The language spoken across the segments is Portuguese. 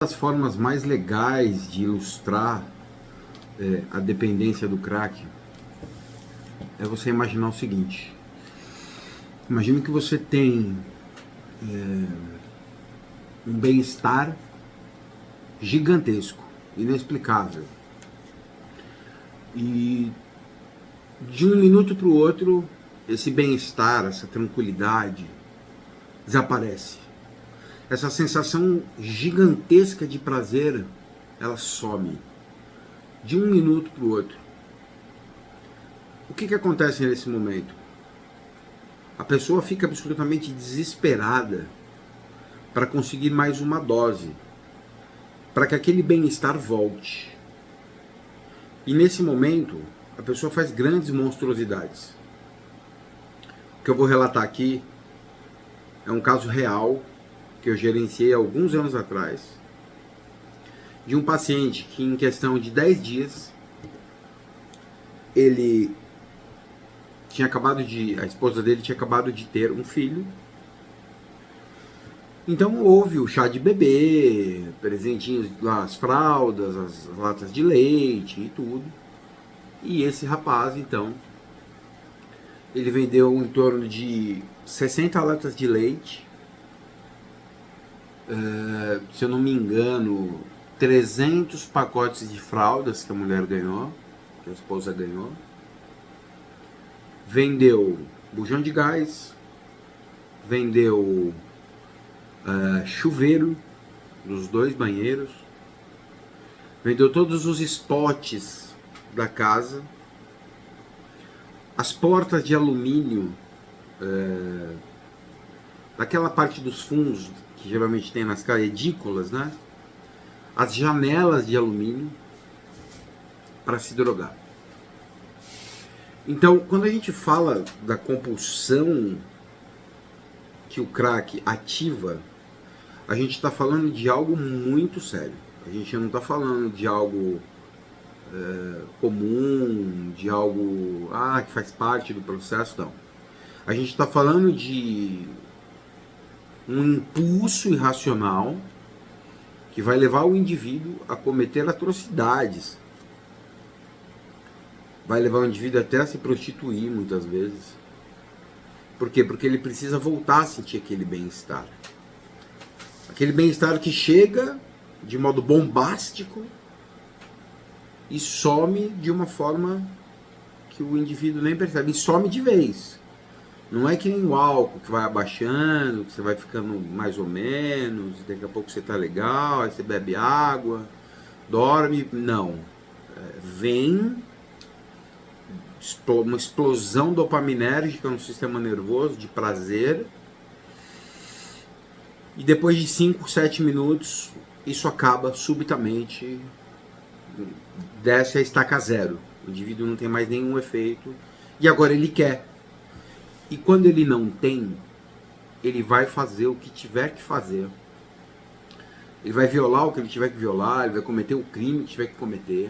das formas mais legais de ilustrar a dependência do crack é você imaginar o seguinte. Imagine que você tem um bem-estar gigantesco, inexplicável. E de um minuto para o outro, esse bem-estar, essa tranquilidade desaparece. Essa sensação gigantesca de prazer, ela some de um minuto para o outro. O que acontece nesse momento? A pessoa fica absolutamente desesperada para conseguir mais uma dose, para que aquele bem-estar volte. E nesse momento, a pessoa faz grandes monstruosidades. O que eu vou relatar aqui é um caso real que eu gerenciei há alguns anos atrás, de um paciente que em questão de 10 dias, ele a esposa dele tinha acabado de ter um filho. Então houve o chá de bebê, presentinhos, as fraldas, as latas de leite e tudo. E esse rapaz, então, ele vendeu em torno de 60 latas de leite, se eu não me engano, 300 pacotes de fraldas que a mulher ganhou, que a esposa ganhou. Vendeu bujão de gás, vendeu chuveiro dos 2 banheiros, vendeu todos os spots da casa, as portas de alumínio, daquela parte dos fundos que geralmente tem nas casas, edículas, né? As janelas de alumínio para se drogar. Então, quando a gente fala da compulsão que o crack ativa, a gente está falando de algo muito sério. A gente não está falando de algo comum, de algo que faz parte do processo, não. A gente está falando de um impulso irracional que vai levar o indivíduo a cometer atrocidades. Vai levar o indivíduo até a se prostituir muitas vezes. Por quê? Porque ele precisa voltar a sentir aquele bem-estar. Aquele bem-estar que chega de modo bombástico e some de uma forma que o indivíduo nem percebe. E some de vez. Não é que nem o álcool que vai abaixando, que você vai ficando mais ou menos, daqui a pouco você tá legal, aí você bebe água, dorme. Não. Vem uma explosão dopaminérgica no sistema nervoso, de prazer, e depois de 5, 7 minutos, isso acaba subitamente, desce a estaca zero. O indivíduo não tem mais nenhum efeito, e agora ele quer. E quando ele não tem, ele vai fazer o que tiver que fazer. Ele vai violar o que ele tiver que violar, ele vai cometer o crime que tiver que cometer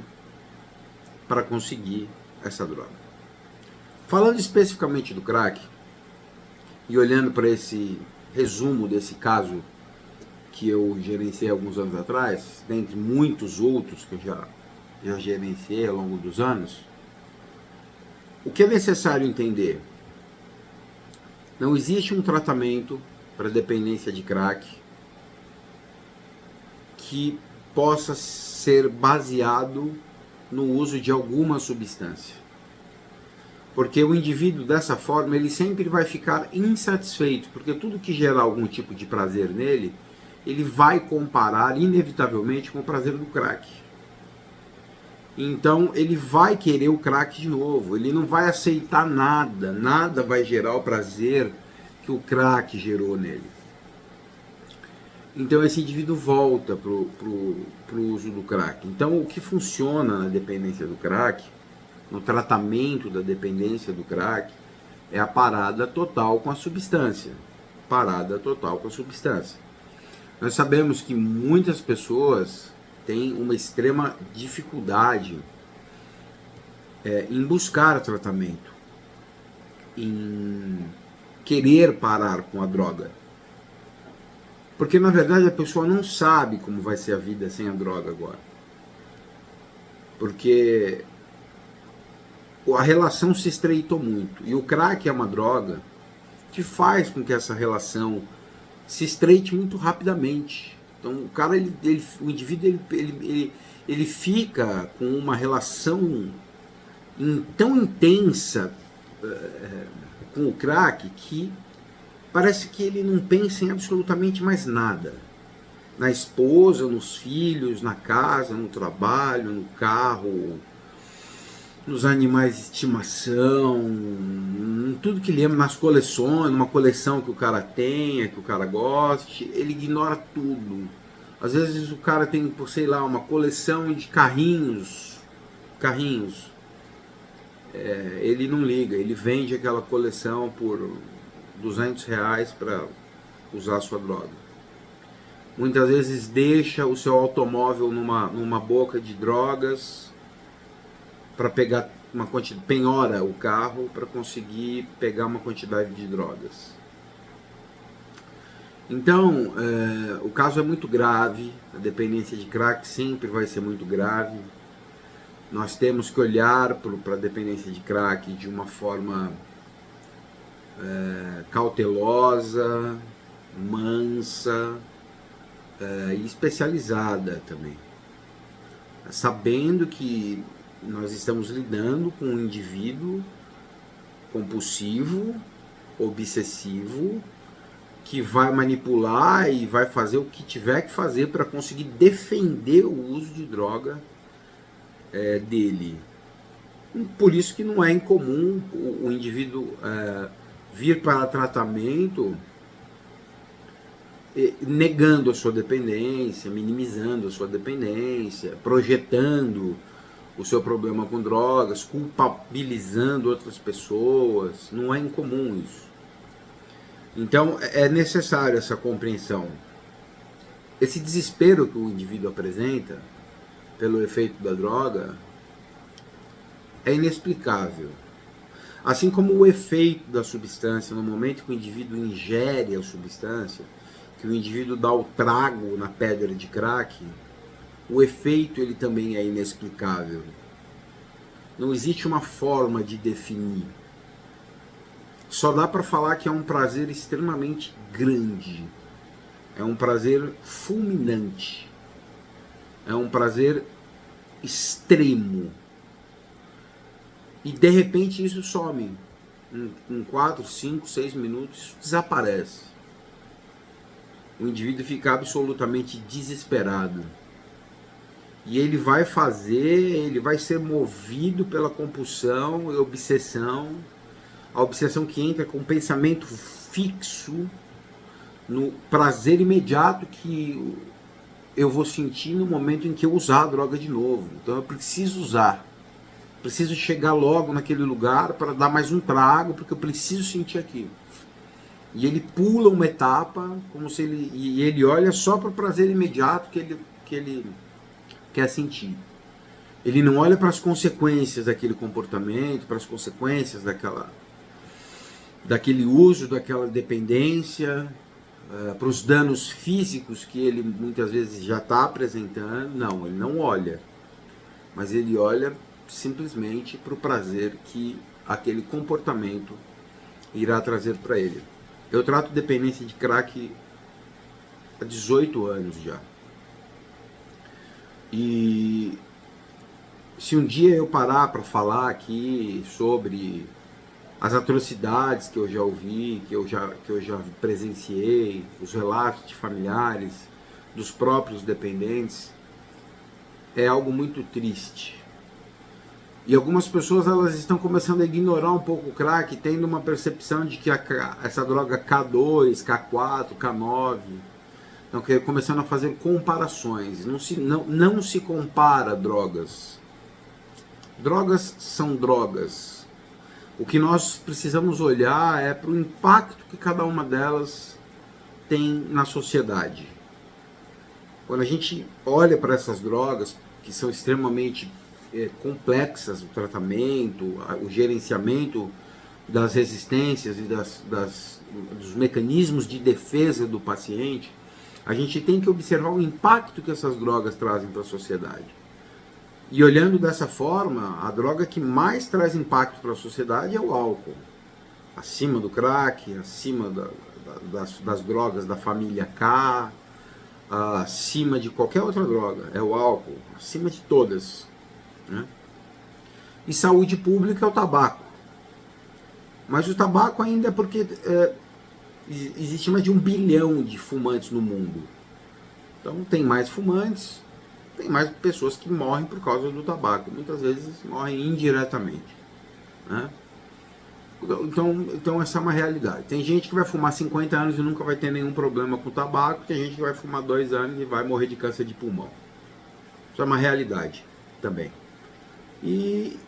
para conseguir essa droga. Falando especificamente do crack, e olhando para esse resumo desse caso que eu gerenciei alguns anos atrás, dentre muitos outros que eu já gerenciei ao longo dos anos, o que é necessário entender? Não existe um tratamento para dependência de crack que possa ser baseado no uso de alguma substância. Porque o indivíduo, dessa forma, ele sempre vai ficar insatisfeito, porque tudo que gerar algum tipo de prazer nele, ele vai comparar inevitavelmente com o prazer do crack. Então ele vai querer o crack de novo, ele não vai aceitar nada, nada vai gerar o prazer que o crack gerou nele. Então esse indivíduo volta pro uso do crack. Então o que funciona na dependência do crack, no tratamento da dependência do crack, é a parada total com a substância. Parada total com a substância. Nós sabemos que muitas pessoas têm uma extrema dificuldade em buscar tratamento, em querer parar com a droga. Porque na verdade a pessoa não sabe como vai ser a vida sem a droga agora. Porque a relação se estreitou muito. E o crack é uma droga que faz com que essa relação se estreite muito rapidamente. Então o cara, o indivíduo, ele fica com uma relação tão intensa com o crack que parece que ele não pensa em absolutamente mais nada. Na esposa, nos filhos, na casa, no trabalho, no carro, nos animais de estimação, em tudo que ele ama, nas coleções, numa coleção que o cara tenha, que o cara goste, ele ignora tudo. Às vezes o cara tem, por sei lá, uma coleção de carrinhos, ele não liga, ele vende aquela coleção por R$200 para usar a sua droga. Muitas vezes deixa o seu automóvel numa boca de drogas para pegar uma quantidade, penhora o carro para conseguir pegar uma quantidade de drogas. Então, o caso é muito grave, a dependência de crack sempre vai ser muito grave. Nós temos que olhar para a dependência de crack de uma forma cautelosa, mansa e especializada também. Sabendo que nós estamos lidando com um indivíduo compulsivo, obsessivo, que vai manipular e vai fazer o que tiver que fazer para conseguir defender o uso de droga dele. Por isso que não é incomum o indivíduo vir para tratamento negando a sua dependência, minimizando a sua dependência, projetando o seu problema com drogas, culpabilizando outras pessoas. Não é incomum isso. Então é necessário essa compreensão. Esse desespero que o indivíduo apresenta pelo efeito da droga é inexplicável. Assim como o efeito da substância no momento que o indivíduo ingere a substância, que o indivíduo dá o trago na pedra de crack, o efeito ele também é inexplicável. Não existe uma forma de definir. Só dá para falar que é um prazer extremamente grande. É um prazer fulminante. É um prazer extremo. E de repente isso some. Em 4, 5, 6 minutos isso desaparece. O indivíduo fica absolutamente desesperado. E ele vai ser movido pela compulsão e obsessão. A obsessão que entra com um pensamento fixo no prazer imediato que eu vou sentir no momento em que eu usar a droga de novo. Então eu preciso usar. Preciso chegar logo naquele lugar para dar mais um trago, porque eu preciso sentir aquilo. E ele pula uma etapa, como se ele olha só para o prazer imediato que ele quer sentir. Ele não olha para as consequências daquele comportamento, para as consequências daquele uso, daquela dependência, para os danos físicos que ele muitas vezes já está apresentando. Não, ele não olha. Mas ele olha simplesmente para o prazer que aquele comportamento irá trazer para ele. Eu trato dependência de crack há 18 anos já. E se um dia eu parar para falar aqui sobre as atrocidades que eu já ouvi, que eu já presenciei, os relatos de familiares, dos próprios dependentes, é algo muito triste. E algumas pessoas elas estão começando a ignorar um pouco o crack, tendo uma percepção de que essa droga K2, K4, K9, estão começando a fazer comparações. Não se compara drogas. Drogas são drogas. O que nós precisamos olhar é para o impacto que cada uma delas tem na sociedade. Quando a gente olha para essas drogas, que são extremamente complexas, o tratamento, o gerenciamento das resistências e dos mecanismos de defesa do paciente, A gente tem que observar o impacto que essas drogas trazem para a sociedade. E olhando dessa forma, a droga que mais traz impacto para a sociedade é o álcool. Acima do crack, acima das drogas da família K, acima de qualquer outra droga, é o álcool, acima de todas, né? E saúde pública é o tabaco. Mas o tabaco ainda é porque existe mais de 1 bilhão de fumantes no mundo. Então tem mais fumantes, tem mais pessoas que morrem por causa do tabaco. Muitas vezes morrem indiretamente, né? Então essa é uma realidade. Tem gente que vai fumar 50 anos e nunca vai ter nenhum problema com o tabaco. Tem gente que vai fumar 2 anos e vai morrer de câncer de pulmão. Isso é uma realidade também. E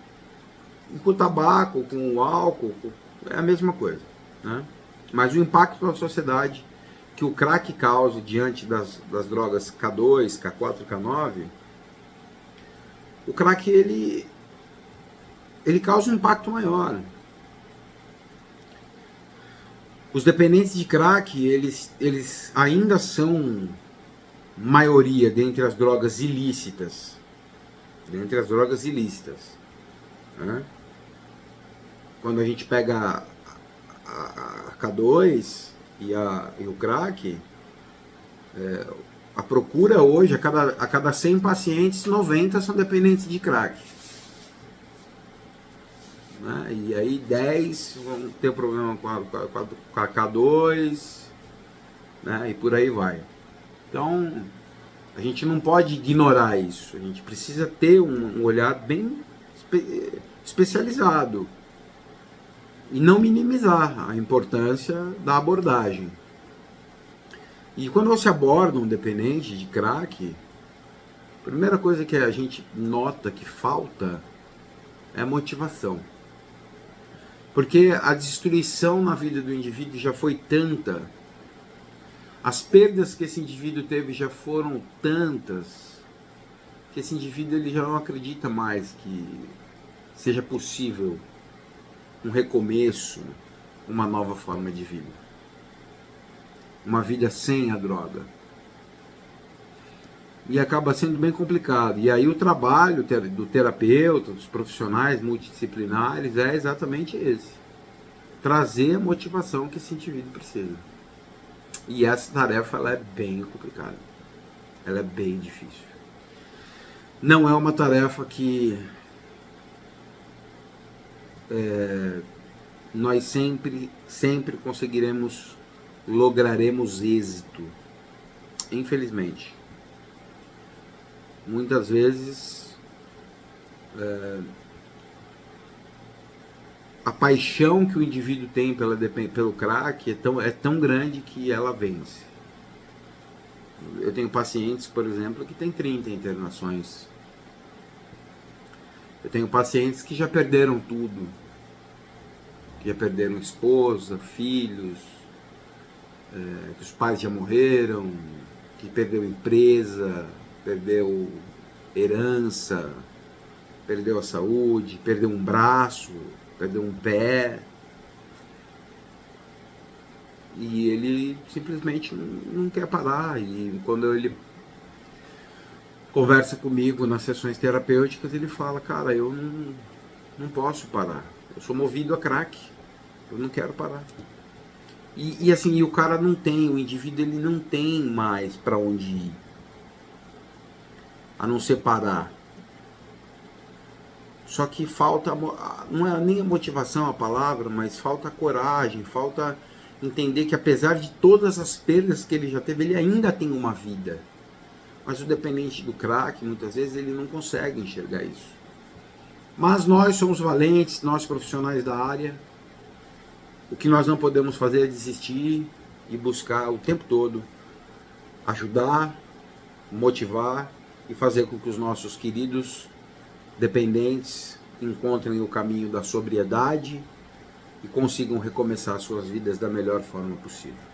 com o tabaco, com o álcool, é a mesma coisa, né? Mas o impacto na sociedade que o crack causa diante das drogas K2, K4, K9, o crack ele causa um impacto maior. Os dependentes de crack, eles ainda são maioria dentre as drogas ilícitas. Dentre as drogas ilícitas, né? Quando a gente pega a K2 e o crack, a procura hoje, a cada 100 pacientes, 90 são dependentes de crack. Né? E aí 10 vão ter problema com a K2, né? E por aí vai. Então, a gente não pode ignorar isso. A gente precisa ter um olhar bem especializado e não minimizar a importância da abordagem. E quando você aborda um dependente de crack, a primeira coisa que a gente nota que falta é a motivação. Porque a destruição na vida do indivíduo já foi tanta, as perdas que esse indivíduo teve já foram tantas, que esse indivíduo ele já não acredita mais que seja possível um recomeço, uma nova forma de vida. Uma vida sem a droga. E acaba sendo bem complicado. E aí o trabalho do terapeuta, dos profissionais multidisciplinares é exatamente esse. Trazer a motivação que esse indivíduo precisa. E essa tarefa ela é bem complicada. Ela é bem difícil. Não é uma tarefa que nós sempre lograremos êxito. Infelizmente. Muitas vezes a paixão que o indivíduo tem pelo crack é tão grande que ela vence. Eu tenho pacientes, por exemplo, que têm 30 internações. Eu tenho pacientes que já perderam tudo. Que já perderam esposa, filhos, que os pais já morreram, que perdeu empresa, perdeu herança, perdeu a saúde, perdeu um braço, perdeu um pé. E ele simplesmente não quer parar. E quando ele conversa comigo nas sessões terapêuticas, ele fala: cara, eu não posso parar. Eu sou movido a crack. Eu não quero parar. E assim, o cara não tem, o indivíduo ele não tem mais para onde ir. A não ser parar. Só que falta, não é nem a motivação a palavra, mas falta a coragem, falta entender que apesar de todas as perdas que ele já teve, ele ainda tem uma vida. Mas o dependente do crack, muitas vezes, ele não consegue enxergar isso. Mas nós somos valentes, nós profissionais da área, o que nós não podemos fazer é desistir e buscar o tempo todo ajudar, motivar e fazer com que os nossos queridos dependentes encontrem o caminho da sobriedade e consigam recomeçar suas vidas da melhor forma possível.